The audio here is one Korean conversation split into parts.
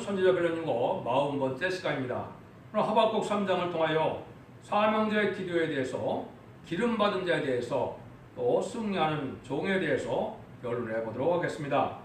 선지자 변론인고 40번째 시간입니다. 오늘 하박국 3장을 통하여 사명자의 기도에 대해서, 기름받은 자에 대해서, 또 승리하는 종에 대해서 변론해 보도록 하겠습니다.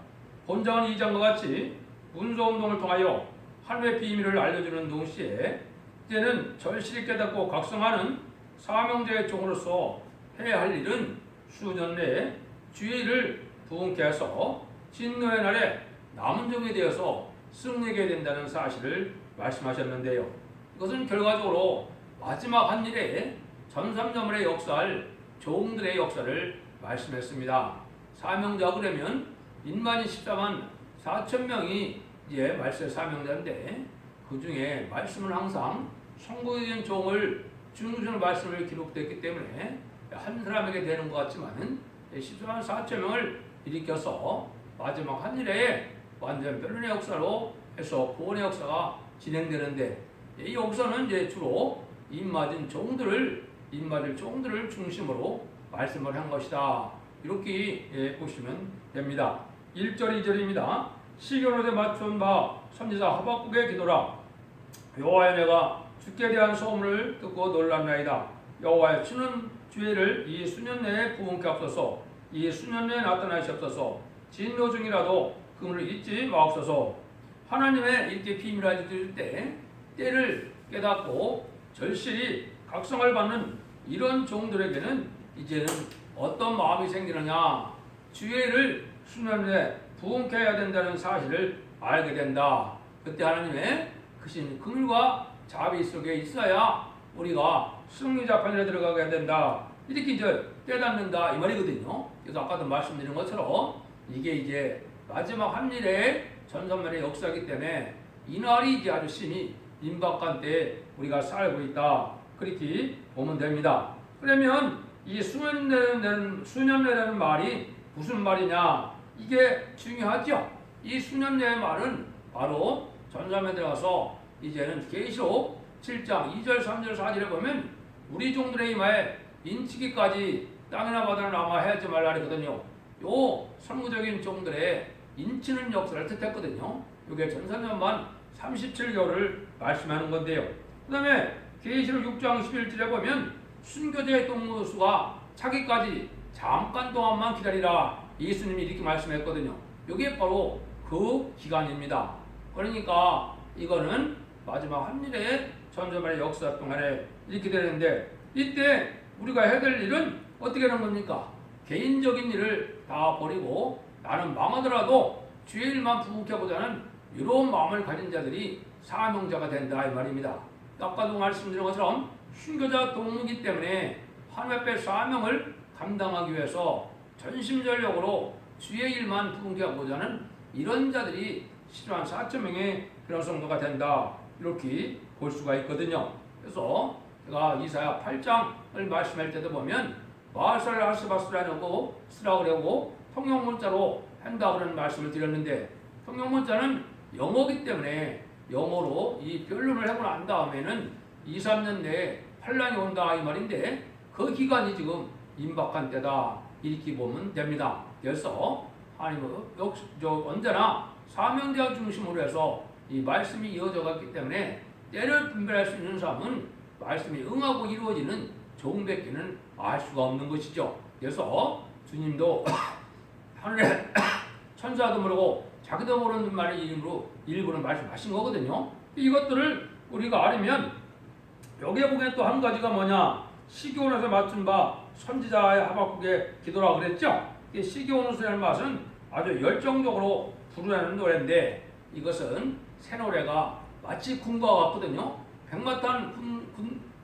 본장은 2장과 같이 문서운동을 통하여 하늘의 비밀을 알려주는 동시에 이제는 절실히 깨닫고 각성하는 사명자의 종으로서 해야 할 일은 수년 내에 주의 일을 부흥케 해서 진노의 날에 남은 종에 대해서 승리하게 된다는 사실을 말씀하셨는데요. 이것은 결과적으로 마지막 한 일에 전삼자물의 역사를, 종들의 역사를 말씀했습니다. 사명자 그러면 인만이 14만 4천 명이 이제 말세 사명자인데, 그 중에 말씀은 항상 선고된 종을 중심으로 말씀을 기록됐기 때문에 한 사람에게 되는 것 같지만은 14만 4천 명을 일으켜서 마지막 한 일에 완전 변론의 역사로 해서 구원의 역사가 진행되는데, 이 역사는 이제 주로 입맞을 종들을 중심으로 말씀을 한 것이다. 이렇게 보시면 됩니다. 1절 2절입니다. 시경옷에 맞춘 바 선지자 하박국의 기도라. 여호와여, 내가 주께 대한 소문을 듣고 놀랐나이다. 여호와여, 주는 주의를 이 수년 내에 부흥케 하옵소서. 이 수년 내에 나타나시옵소서. 진노 중이라도 그물을 잊지 마옵소서. 하나님의 이렇게 비밀을 알려드릴 때 때를 깨닫고 절실히 각성을 받는 이런 종들에게는 이제는 어떤 마음이 생기느냐, 주의를 수년 내에 부흥케 해야 된다는 사실을 알게 된다. 그때 하나님의 크신 긍휼과 자비 속에 있어야 우리가 승리자 편에 들어가게 된다. 이렇게 이제 깨닫는다 이 말이거든요. 그래서 아까도 말씀드린 것처럼 이게 이제 마지막 한 일의 전선만의 역사이기 때문에 이날이 이제 아주 심히 임박한 때에 우리가 살고 있다. 그렇게 보면 됩니다. 그러면 이 수년 내라는 말이 무슨 말이냐? 이게 중요하죠. 이 수년 내의 말은 바로 전사면에 들어가서 이제는 계시록 7장 2절 3절 4절에 보면 우리 종들의 이마에 인치기까지 땅이나 바다나 남아 해하지 말라 그러거든요. 요 선구적인 종들의 인치는 역사를 뜻했거든요. 이게 전산년만 37개월을 말씀하는 건데요. 그 다음에 계시록 6장 11절에 보면 순교자의 동무수가 차기까지 잠깐 동안만 기다리라. 예수님이 이렇게 말씀했거든요. 이게 바로 그 기간입니다. 그러니까 이거는 마지막 한 일의 전점의 역사 동안에 이렇게 되는데, 이때 우리가 해야 될 일은 어떻게 하는 겁니까? 개인적인 일을 다 버리고 나는 망하더라도 주의 일만 부흥해보자는 이런 마음을 가진 자들이 사명자가 된다 이 말입니다. 아까도 말씀드린 것처럼 순교자 동무이기 때문에 하나님 앞에 사명을 감당하기 위해서 전심전력으로 주의 일만 부흥하고자 하는 이런 자들이 14만 4천 명의 그런 성도가 된다. 이렇게 볼 수가 있거든요. 그래서 제가 이사야 8장을 말씀할 때도 보면 마살 아스바스라고 쓰라고 통용문자로 한다 그런 말씀을 드렸는데, 통용문자는 영어이기 때문에 영어로 이 변론을 하고 난 다음에는 2, 3년 내에 환란이 온다 이 말인데, 그 기간이 지금 임박한 때다 이렇게 보면 됩니다. 그래서 하나님은 언제나 사명자 중심으로 해서 이 말씀이 이어져 갔기 때문에 때를 분별할 수 있는 사람은 말씀이 응하고 이루어지는 종밖에는 알 수가 없는 것이죠. 그래서 주님도 하늘의 천사도 모르고 자기도 모르는 말의 이름으로 일부러 말씀하신 거거든요. 이것들을 우리가 알으면 여기에 보면 또 한 가지가 뭐냐, 시기온에서 맞춘 바 선지자의 하박국의 기도라고 그랬죠. 시기온에서라는 맛은 아주 열정적으로 부르는 노래인데, 이것은 새 노래가 마치 군과 같거든요. 백마탄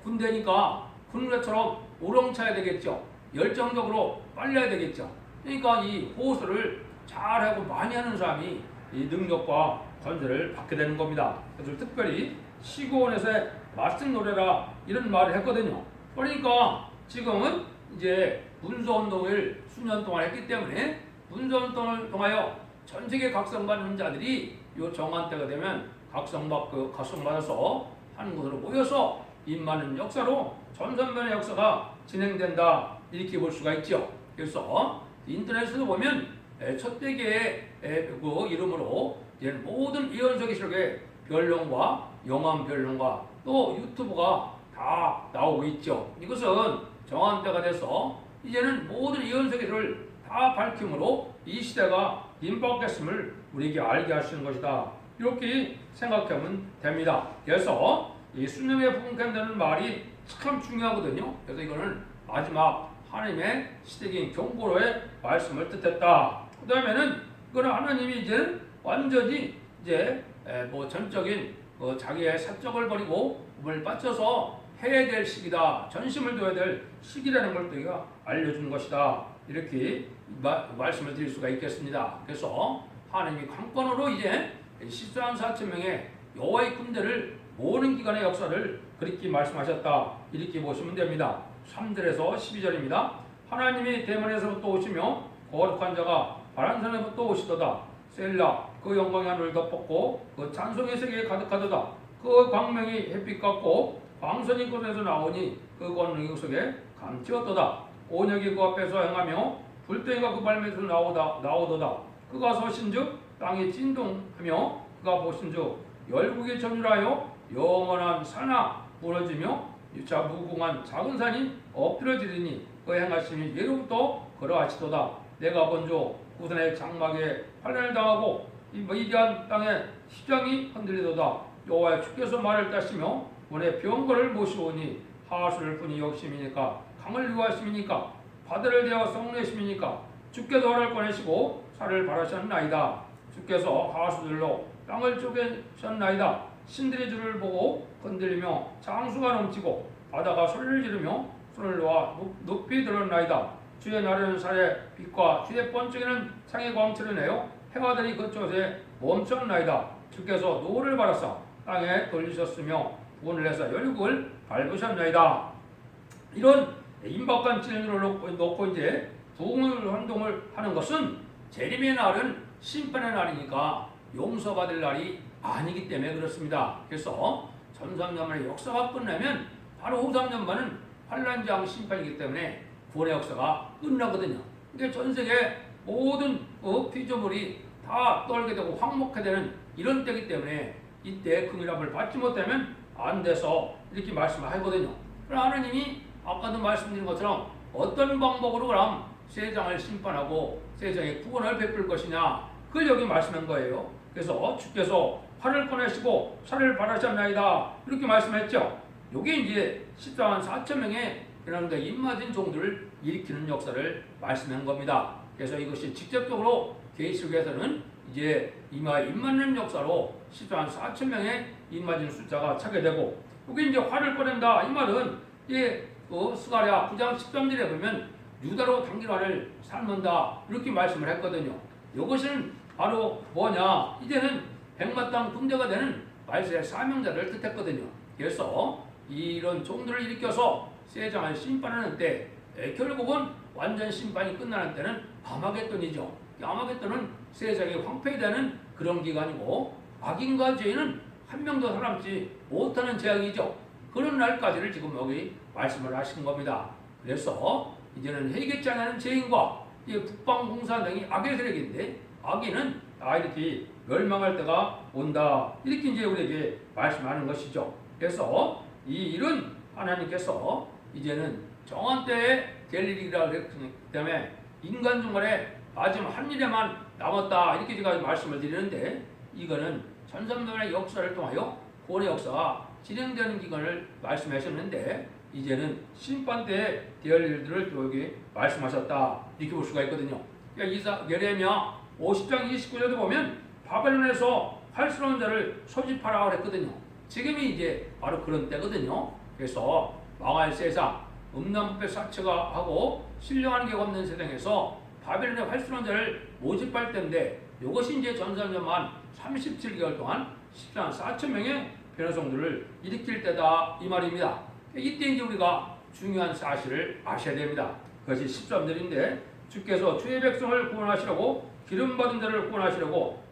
군대니까 군대처럼 우렁차야 되겠죠. 열정적으로 빨려야 되겠죠. 그러니까 이 호소를 잘하고 많이 하는 사람이 이 능력과 권세를 받게 되는 겁니다. 그래서 특별히 시기온에서의 맞은 노래라 이런 말을 했거든요. 그러니까 지금은 이제 문서운동을 수년 동안 했기 때문에 문서운동을 통하여 전 세계 각성받는 자들이 이 정한 때가 되면 각성받아서 한 곳으로 모여서 임하는 역사로 전선변의 역사가 진행된다 이렇게 볼 수가 있죠. 그래서 인터넷에서 보면 첫 대계의 그 이름으로 이제는 모든 예언서 기록의 변론과 영암 변론과 또 유튜브가 다 나오고 있죠. 이것은 정한 때가 돼서 이제는 모든 예언서 기록을 다 밝힘으로 이 시대가 임박했음을 우리에게 알게 하시는 것이다. 이렇게 생각하면 됩니다. 그래서 이 수능에 부응한다는 말이 참 중요하거든요. 그래서 이거는 마지막 하나님의 시대적인 경고로의 말씀을 뜻했다. 그 다음에는 이거는 하나님이 이제 완전히 이제 전적인 자기의 사적을 버리고 몸을 바쳐서 해야 될 시기다. 전심을 둬야 될 시기라는 걸 우리가 알려주는 것이다. 이렇게 말씀을 드릴 수가 있겠습니다. 그래서 하나님이 관건으로 이제 14만 4천 명의 여호와의 군대를 모으는 기간의 역사를 그렇게 말씀하셨다. 이렇게 보시면 됩니다. 3절에서 12절입니다. 하나님이 대만에서부터 오시며 거룩한 자가 바란산에부터 오시도다. 셀라 그 영광이 하늘을 덮었고 그 찬송의 세계에 가득하도다. 그 광명이 햇빛 같고 광선이 곳에서 나오니 그 권능 속에 감추었도다. 온역이 그 앞에서 행하며 불덩이가 그 발밑에서 나오도다. 그가 서신즉 땅이 진동하며 그가 보신즉 열국이 전율하여 영원한 산하 부러지며 유차 무궁한 작은 산이 엎드려지리니 그 행하심이 예로부터 그러하시도다. 내가 먼저 구산의 장막에 환난을 당하고 이 미디안 땅의 시장이 흔들리도다. 여호와의 주께서 말을 따시며 원의 병거를 모시오니 하수를 분이 욕심이니까 강을 위하심이니까 바다를 대하여 성내심이니까 주께서 활을 꺼내시고 살을 바라셨나이다. 주께서 하수들로 땅을 쪼개셨나이다. 신들이 주를 보고 흔들리며 장수가 넘치고 바다가 소리를 지르며 손을 놓아 높이 들었나이다. 주의 나르는 살의 빛과 주의 번쩍이는 상의 광채를 내어 해와들이 그쪽에 멈췄나이다. 주께서 노를 바라사 땅에 돌리셨으며 구원을 내사 열국을 밟으셨나이다. 이런 임박한 진리를 놓고 이제 부흥을 환동을 하는 것은 재림의 날은 심판의 날이니까 용서받을 날이 아니기 때문에 그렇습니다. 그래서 전 3년만의 역사가 끝나면 바로 후 3년만은 환란장 심판이기 때문에 구원의 역사가 끝나거든요. 이게 전 세계 모든 피조물이 다 떨게 되고 황목해 되는 이런 때이기 때문에 이때 긍휼함을 받지 못하면 안 돼서 이렇게 말씀을 하거든요. 그러나 하나님이 아까도 말씀드린 것처럼 어떤 방법으로 그럼 세상을 심판하고 세상에 구원을 베풀 것이냐 그걸 여기 말씀한 거예요. 그래서 주께서 활을 꺼내시고 살을 바라셨나이다 이렇게 말씀했죠. 이게 이제 14만 4천 명의 그런데 입맞은 종들을 일으키는 역사를 말씀한 겁니다. 그래서 이것이 직접적으로 계시록에서는 이제 입맞는 역사로 14만 4천 명의 입맞은 숫자가 차게 되고 이게 이제 활을 꺼낸다 이 말은 스가랴 9장 13절에 보면 유다로 단기화를 삶는다 이렇게 말씀을 했거든요. 이것은 바로 뭐냐 이제는 백만 땅 군대가 되는 말세의 사명자를 뜻했거든요. 그래서 이런 종들을 일으켜서 세상을 심판하는 때 결국은 완전 심판이 끝나는 때는 아마겟돈이죠. 아마겟돈은 세상이 황폐되는 그런 기간이고 악인과 죄인은 한 명도 살아남지 못하는 재앙이죠. 그런 날까지를 지금 여기 말씀을 하신 겁니다. 그래서 이제는 회개치 않는 죄인과 북방공사 등이 악의 세력인데 악인은 다 이렇게 멸망할 때가 온다. 이렇게 이제 우리에게 말씀하는 것이죠. 그래서 이 일은 하나님께서 이제는 정한 때에 될 일이라고 했기 때문에 인간 중간에 마지막 한 일에만 남았다. 이렇게 제가 말씀을 드리는데 이거는 천삼년의 역사를 통하여 구원의 역사가 진행되는 기간을 말씀하셨는데 이제는 심판 때에 될 일들을 여기 말씀하셨다. 이렇게 볼 수가 있거든요. 그러니까 예레미야 50장 29절도 보면 바벨론에서 활스러운 자를 소집하라 그랬거든요. 지금이 이제 바로 그런 때거든요. 그래서 망할 세상, 음란부패 사체가 하고 신령한 게 없는 세상에서 바벨론의 활스러운 자를 모집할 때인데 이것이 이제 전산년만 37개월 동안 14만 4천 명의 변호성들을 일으킬 때다 이 말입니다. 이때 이제 우리가 중요한 사실을 아셔야 됩니다. 그것이 13절인데 주께서 주의 백성을 구원하시려고 기름받은 자를 구원하시려고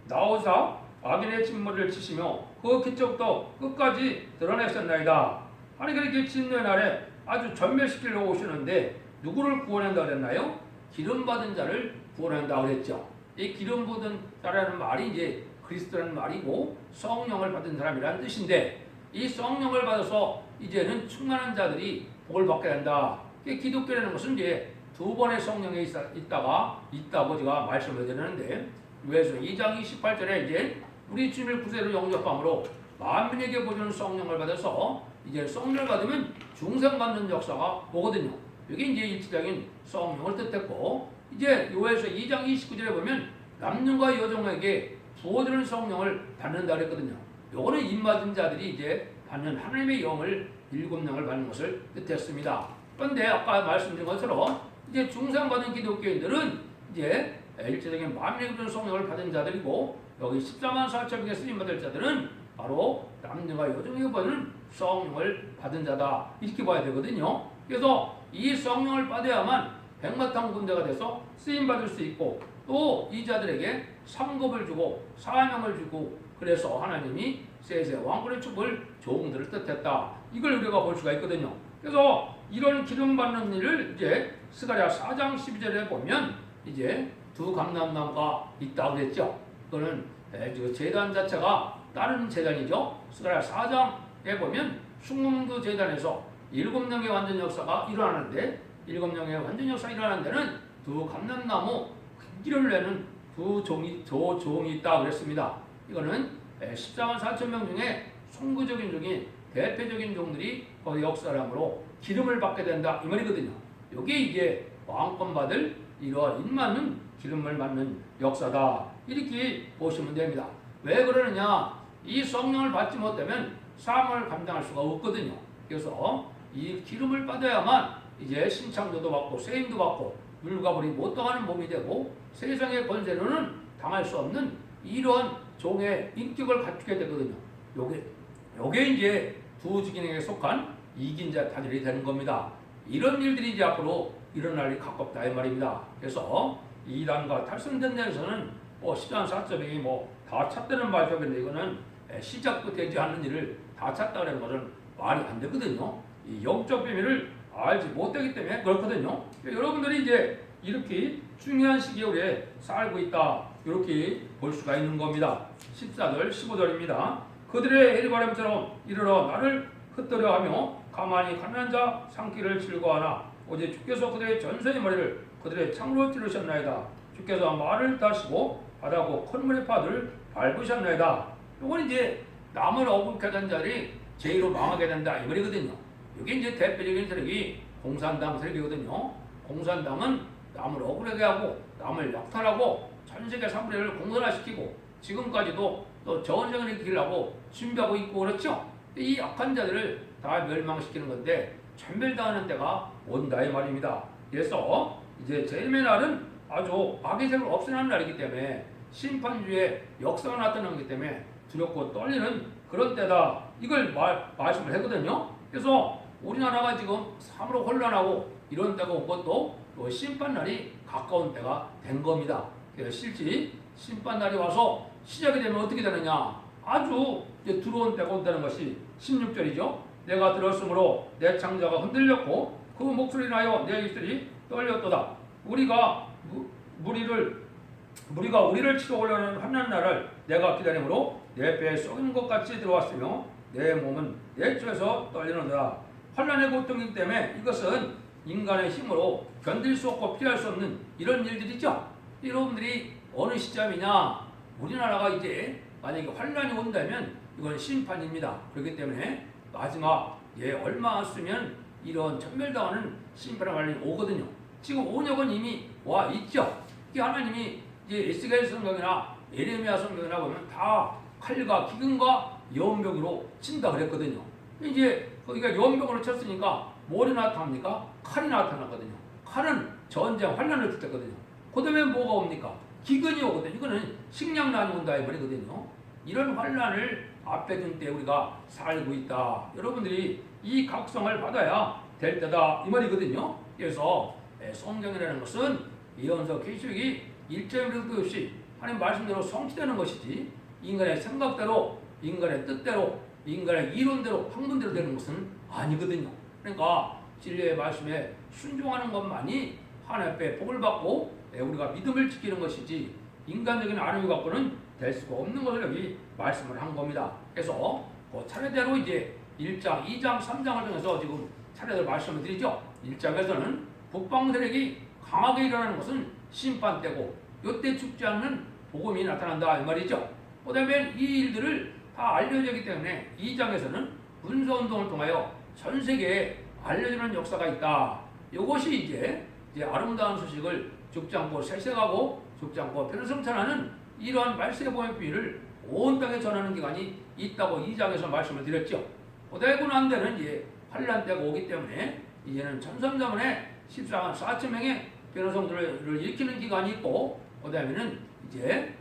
나오사 악인의 진머리를 치시며 그 기적도 끝까지 드러내셨나이다. 아니 그렇게 진노의 날에 아주 전멸시키려고 오시는데 누구를 구원한다 그랬나요? 기름받은 자를 구원한다 그랬죠. 이 기름 부은 자라는 말이 이제 그리스도라는 말이고 성령을 받은 사람이라는 뜻인데 이 성령을 받아서 이제는 충만한 자들이 복을 받게 된다. 기독교라는 것은 이제 두 번의 성령이 있다고 제가 말씀을 드리는데 요한계시록 2장 28절에 이제 우리 주님을 구세로 영접함으로 만민에게 보여주는 성령을 받아서 이제 성령을 받으면 중생받는 역사가 오거든요. 이게 이제 일치적인 성령을 뜻했고 이제 요한계시록 2장 29절에 보면 남녀과 여종에게 부어주는 성령을 받는다 그랬거든요. 요거는 입맞은 자들이 이제 받는 하나님의 영을 7명을 받는 것을 뜻했습니다. 그런데 아까 말씀드린 것처럼 이제 중생받은 기독교인들은 이제 일체적인 만민에게 보여주는 성령을 받은 자들이고 여기 14만 4천명의 쓰임받을 자들은 바로 남녀와 여종에게 보여주는 성령을 받은 자다 이렇게 봐야 되거든요. 그래서 이 성령을 받아야만 백마탄 군대가 돼서 쓰임받을 수 있고 또 이 자들에게 상급을 주고 사명을 주고 그래서 하나님이 세세 왕권의 축복을 종들을 뜻했다. 이걸 우리가 볼 수가 있거든요. 그래서 이런 기름 받는 일을 이제 스가랴 4장 12절에 보면 이제 두 감람나무가 있다고 그랬죠. 그거는 제단 자체가 다른 제단이죠. 스가랴 4장에 보면 숭문그 제단에서 7명의 완전 역사가 일어나는데 7명의 완전 역사가 일어나는 데는 두 감람나무 기름을 내는 두 종이 있다 그랬습니다. 이거는 14만 4천 명 중에 송구적인 종이 대표적인 종들이 거기 역사람으로 기름을 받게 된다 이 말이거든요. 이게 이제 왕권 받을 이러한 입맞는 기름을 받는 역사다 이렇게 보시면 됩니다. 왜 그러느냐? 이 성령을 받지 못하면 사명을 감당할 수가 없거든요. 그래서 이 기름을 받아야만 이제 신창조도 받고 세임도 받고 물과 불이 못 당하는 몸이 되고 세상의 권세로는 당할 수 없는 이러한 종의 인격을 갖추게 되거든요. 요게 이제 두 직인에게 속한 이긴 자들이 되는 겁니다. 이런 일들이 이제 앞으로 일어날 일이 가깝다 이 말입니다. 그래서 이단과 탈선된 데에서는 10장 4점이 다 찼다는 말씀인데 이거는 시작도 되지 않는 일을 다 찼다는 것은 말이 안 되거든요. 이 영적 비밀을 알지 못하기 때문에 그렇거든요. 여러분들이 이제 이렇게 중요한 시기에 우리 살고 있다 이렇게 볼 수가 있는 겁니다. 14절 15절입니다. 그들의 해리바람처럼 이르러 나를 흩뜨려 하며 가만히 가난한 자 삼키를 즐거워하나 오직 주께서 그들의 전세의 머리를 그들의 창으로 찌르셨나이다. 주께서 말을 다시고 바다고 큰 물의 파들을 밟으셨나이다. 이건 이제 남을 어긋게 된 자들이 제의로 망하게 된다 이 말이거든요. 이게 이제 대표적인 세력이 공산당 세력이거든요. 공산당은 남을 억울하게 하고 남을 약탈하고 전 세계 3분의 1을 공산화시키고 지금까지도 또 전쟁을 일으키려고 준비하고 있고 그렇죠. 이 약한 자들을 다 멸망시키는 건데 전멸당하는 때가 온다 이 말입니다. 그래서 이제 제일의 날은 아주 악의 세력을 없애는 날이기 때문에 심판주의 역사가 나타나기 때문에 두렵고 떨리는 그런 때다. 이걸 말씀을 했거든요. 그래서 우리나라가 지금 참으로 혼란하고 이런 때가 온 것도 또 심판날이 가까운 때가 된 겁니다. 그래서 실제 심판날이 와서 시작이 되면 어떻게 되느냐? 아주 이제 들어온 때가 온다는 것이 16절이죠. 내가 들었으므로 내 창자가 흔들렸고 그 목소리 나여 내 입술이 떨렸도다. 우리가 우리를 치러 올라오는 환난 날을 내가 기다림으로 내 배에 썩은 것 같이 들어왔으며 내 몸은 내 쪽에서 떨리는도다. 환난의 고통이기 때문에 이것은 인간의 힘으로 견딜 수 없고 피할 수 없는 이런 일들이죠. 여러분들이 어느 시점이냐? 우리나라가 이제 만약에 환난이 온다면 이건 심판입니다. 그렇기 때문에 마지막 얼마 안 쓰면 이런 전멸당하는 심판의 날이 오거든요. 지금 온역은 이미 와 있죠. 이게 하나님이 이제 에스겔 성경이나 예레미야 성경이나 보면 다 칼과 기근과 연병으로 친다 그랬거든요. 이제 거기가 연병으로 쳤으니까 뭘이 나타납니까? 칼이 나타나거든요. 칼은 전쟁 환난을 뜻했거든요. 그 다음에 뭐가 옵니까? 기근이 오거든요. 이거는 식량난이 온다 이 말이거든요. 이런 환난을 앞에 둔 때 우리가 살고 있다. 여러분들이 이 각성을 받아야 될 때다 이 말이거든요. 그래서 성경이라는 것은 예언서 계시록이 일점이라도 없이 하나님 말씀대로 성취되는 것이지 인간의 생각대로 인간의 뜻대로 인간의 이론대로 학문대로 되는 것은 아니거든요. 그러니까 진리의 말씀에 순종하는 것만이 하나님 앞에 복을 받고 우리가 믿음을 지키는 것이지 인간적인 아름이 갖고는 될 수가 없는 것을 여기 말씀을 한 겁니다. 그래서 그 차례대로 이제 1장, 2장, 3장을 통해서 지금 차례대로 말씀을 드리죠. 1장에서는 북방 세력이 강하게 일어나는 것은 심판 때고 이때 죽지 않는 복음이 나타난다 이 말이죠. 그 다음에 이 일들을 다 알려져 있기 때문에 2장에서는 군사운동을 통하여 전 세계에 알려지는 역사가 있다. 이것이 이제 아름다운 소식을 죽지 않고 세세하고 죽지 않고 편성천하는 이러한 말세의 복음의 비밀을 온 땅에 전하는 기간이 있다고 2장에서 말씀을 드렸죠. 그러고 난 데는 이제 환란 때가 오기 때문에 이제는 천삼자문에 14만 4천 명의 변호성들을 일으키는 기간이 있고 그 다음에는 이제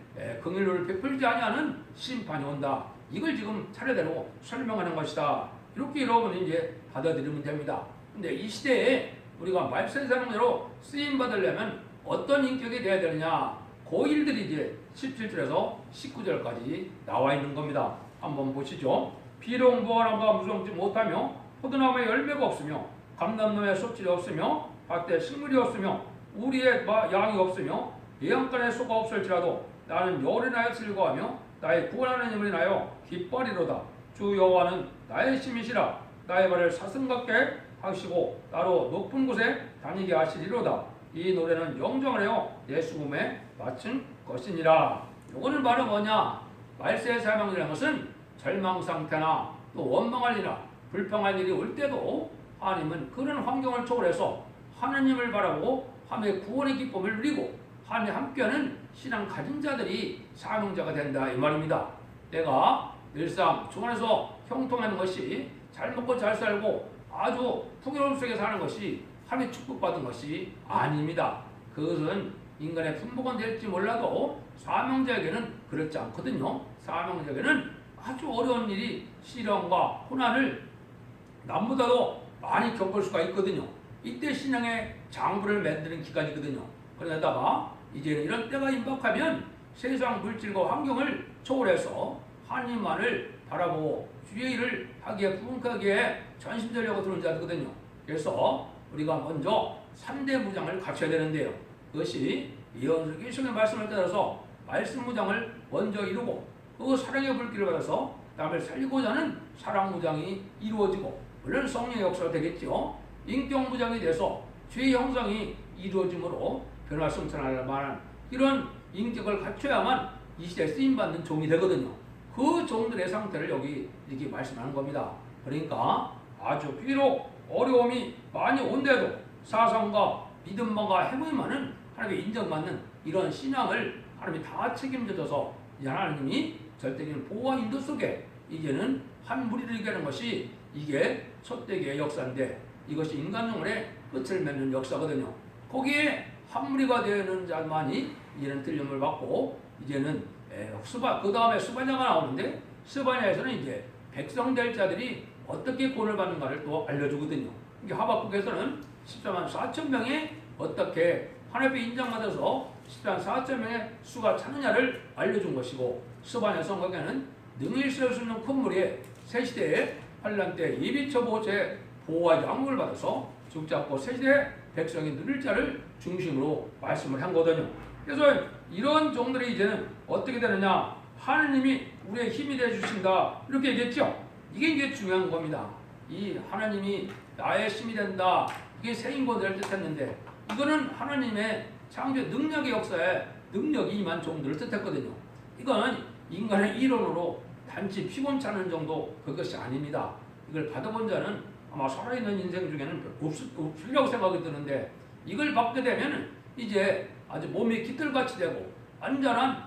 긍휼을 베풀지 아니하는 심판이 온다. 이걸 지금 차례대로 설명하는 것이다. 이렇게 여러분이 이제 받아들이면 됩니다. 근데 이 시대에 우리가 말씀에 사는 대로 쓰임 받으려면 어떤 인격이 돼야 되느냐? 그 일들이 이제 17절에서 19절까지 나와 있는 겁니다. 한번 보시죠. 비록 무화과가 무성치 못하며 포도나무에 열매가 없으며 감람나무에 섭질이 없으며 밭에 식물이 없으며 우리의 양이 없으며 예언간에 소가 없을지라도 나는 여호와를 인하여 즐거워하며 나의 구원하는 힘을 인하여 기뻐하리로다. 주 여호와는 나의 힘이시라. 나의 발을 사슴 같게 하시고 나로 높은 곳에 다니게 하시리로다. 이 노래는 영정을 하여 내 수금에 바친 것이니라. 요거는 바로 뭐냐? 말세의 사명이라는 것은 절망 상태나 또 원망할 일이나 불평할 일이 올 때도 하나님은 그런 환경을 초월해서 하느님을 바라보고 하나님의 구원의 기쁨을 누리고 하나님과 함께하는 신앙 가진 자들이 사명자가 된다 이 말입니다. 내가 늘상 중간에서 형통하는 것이 잘 먹고 잘 살고 아주 풍요로움 속에 사는 것이 하나님의 축복받은 것이 아닙니다. 그것은 인간의 품목은 될지 몰라도 사명자에게는 그렇지 않거든요. 사명자에게는 아주 어려운 일이 시련과 고난을 남보다도 많이 겪을 수가 있거든요. 이때 신앙의 장부를 만드는 기간이거든요. 그러다가 이제는 이런 때가 임박하면 세상 물질과 환경을 초월해서 하나님만을 바라보고 주의 일을 하기에 부응하기에 전심전력으로 들어온 자들거든요. 그래서 우리가 먼저 3대 무장을 갖춰야 되는데요. 그것이 예언서 계시의 말씀을 따라서 말씀 무장을 먼저 이루고 그 사랑의 불길을 받아서 남을 살리고자 하는 사랑 무장이 이루어지고 물론 성령의 역사가 되겠죠. 인격 무장이 돼서 죄의 형상이 이루어짐으로 변화성천할 만한 이런 인격을 갖춰야만 이 시대에 쓰임받는 종이 되거든요. 그 종들의 상태를 여기 이렇게 말씀하는 겁니다. 그러니까 아주 비록 어려움이 많이 온데도 사상과 믿음과 행동이 많은 하나님의 인정받는 이런 신앙을 하나님이 다 책임져줘서 하나님이 절대적인 보호와 인도 속에 이제는 한 무리를 이기는 것이 이게 첫대기의 역사인데 이것이 인간 영혼의 끝을 맺는 역사거든요. 거기에 한 무리가 되는 자만이 이제는 들림을 받고 이제는 그 다음에 스바냐가 나오는데 스바냐에서는 이제 백성 될 자들이 어떻게 구원을 받는가를 또 알려주거든요. 하박국에서는 14만 4천 명이 어떻게 하나님의 인정받아서 14만 4천 명의 수가 차느냐를 알려준 것이고 스바냐 성곽에는 능히 쓸 수 있는 큰 무리에 새시대에 환란 때 예비처 보호제 보호와 양육을 받아서 죽지 않고 새시대 백성이 누릴 자를 중심으로 말씀을 한 거거든요. 그래서 이런 종들이 이제는 어떻게 되느냐? 하나님이 우리의 힘이 되어 주신다 이렇게 얘기했죠. 이게 이제 중요한 겁니다. 이 하나님이 나의 힘이 된다. 이게 새 인권을 뜻했는데 이거는 하나님의 창조 능력의 역사에 능력이 임한 종들을 뜻했거든요. 이건 인간의 이론으로 단지 피곤찮은 정도 그것이 아닙니다. 이걸 받아본 자는 아마 살아있는 인생 중에는 없으리라고 생각이 드는데 이걸 받게 되면 이제 아주 몸이 깃들같이 되고 완전한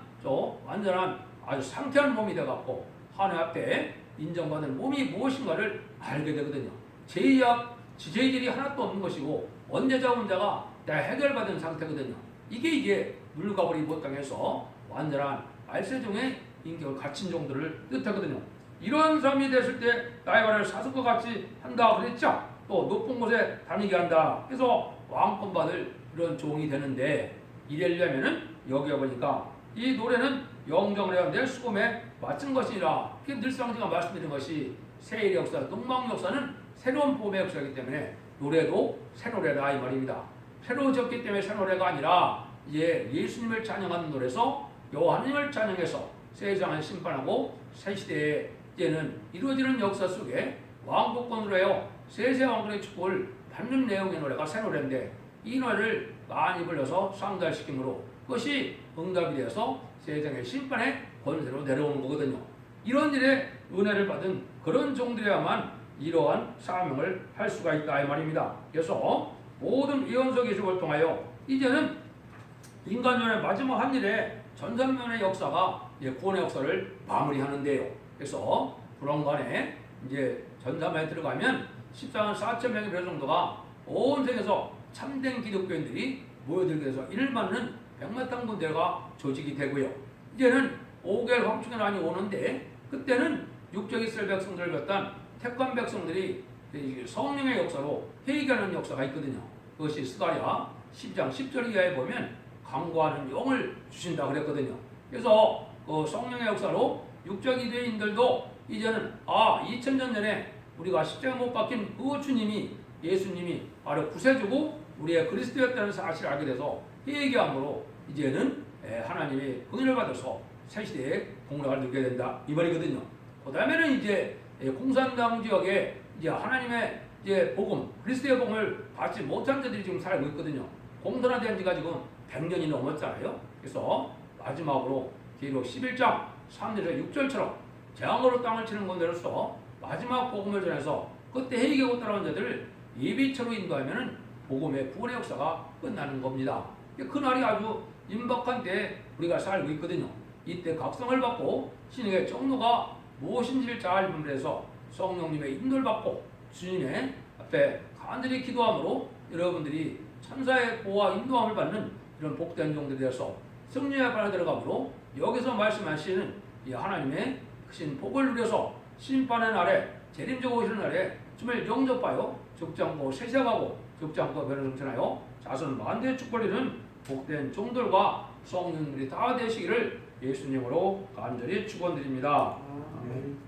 아주 상쾌한 몸이 되갖고 하나님 앞에 인정받는 몸이 무엇인가를 알게 되거든요. 죄질이 하나도 없는 것이고 원죄자 혼자가 다 해결받은 상태거든요. 이게 물가버리 못 당해서 완전한 말세종의 인격을 갖춘 종들을 뜻하거든요. 이런 삶이 됐을 때 나의 발을 사슴과 같이 한다 그랬죠. 또 높은 곳에 다니게 한다. 그래서 왕권 받을 이런 종이 되는데 이래려면은 여기 보니까 이 노래는 영정을 해야 내 수금에 맞춘 것이라. 늘상 제가 말씀드린 것이 새일 역사, 농망 역사는 새로운 봄의 역사이기 때문에 노래도 새 노래다 이 말입니다. 새로워졌기 때문에 새 노래가 아니라 이제 예수님을 찬양하는 노래에서 요 하나님을 찬양해서 세상을 심판하고 새 시대에는 이루어지는 역사 속에 왕복권으로 해요 세세 왕들의 축복을 받는 내용의 노래가 새 노래인데 이 노래를 많이 불러서 상달시키므로 그것이 응답이 되어서 세상의 심판의 권세로 내려오는 거거든요. 이런 일에 은혜를 받은 그런 종들이야만 이러한 사명을 할 수가 있다 이 말입니다. 그래서 모든 예언서 기록을 통하여 이제는 인간연의 마지막 한 일에 전산면의 역사가 구원의 역사를 마무리하는데요. 그래서 불원간에 이제 전산면에 들어가면 14만 4천 명의 별 정도가 온 세계에서 참된 기독교인들이 모여들게 돼서 이를 받는 백마탄 군대가 조직이 되고요. 이제는 5개월 황충의 난이 오는데 그때는 육적 이스라엘 백성들을 갖단 택한 백성들이 성령의 역사로 회개하는 역사가 있거든요. 그것이 스가랴 10장 10절 이하에 보면 강구하는 영을 주신다 그랬거든요. 그래서 그 성령의 역사로 육적 유대인들도 이제는 2000년 전에 우리가 십자가 못 박힌 그 주님이 예수님이 바로 구세주고 우리의 그리스도였다는 사실을 알게 돼서 회개함으로 이제는 하나님의 은혜를 받아서 새 시대에 공락을 누리게 된다 이 말이거든요. 그 다음에는 이제 공산당 지역에 이제 하나님의 이제 복음 그리스도의 복음을 받지 못한 자들이 지금 살고 있거든요. 공산화된 지가 지금 100년이 넘었잖아요. 그래서 마지막으로 계시록 11장 3절에서 6절처럼 재앙으로 땅을 치는 건대로서 마지막 복음을 전해서 그때 회개하고 따라온 자들을 예비처로 인도하면은 복음의 구원의 역사가 끝나는 겁니다. 그날이 아주 임박한 때 우리가 살고 있거든요. 이때 각성을 받고 신에게 정로가 무엇인지를 잘 분별해서 성령님의 인도를 받고 주님의 앞에 간절히 기도함으로 여러분들이 천사의 보호와 인도함을 받는 이런 복된 종들이 되어서 승리의 발에 들어가므로 여기서 말씀하시는 이 하나님의 크신 복을 누려서 심판의 날에 재림적 오시는 날에 주님을 영접하여 죽지 않고 세세하고 죽지 않고 변을 성천하여 자손 만대의 축복을 이루는 복된 종들과 성령들이 다 되시기를 예수님으로 간절히 축원드립니다. 아멘.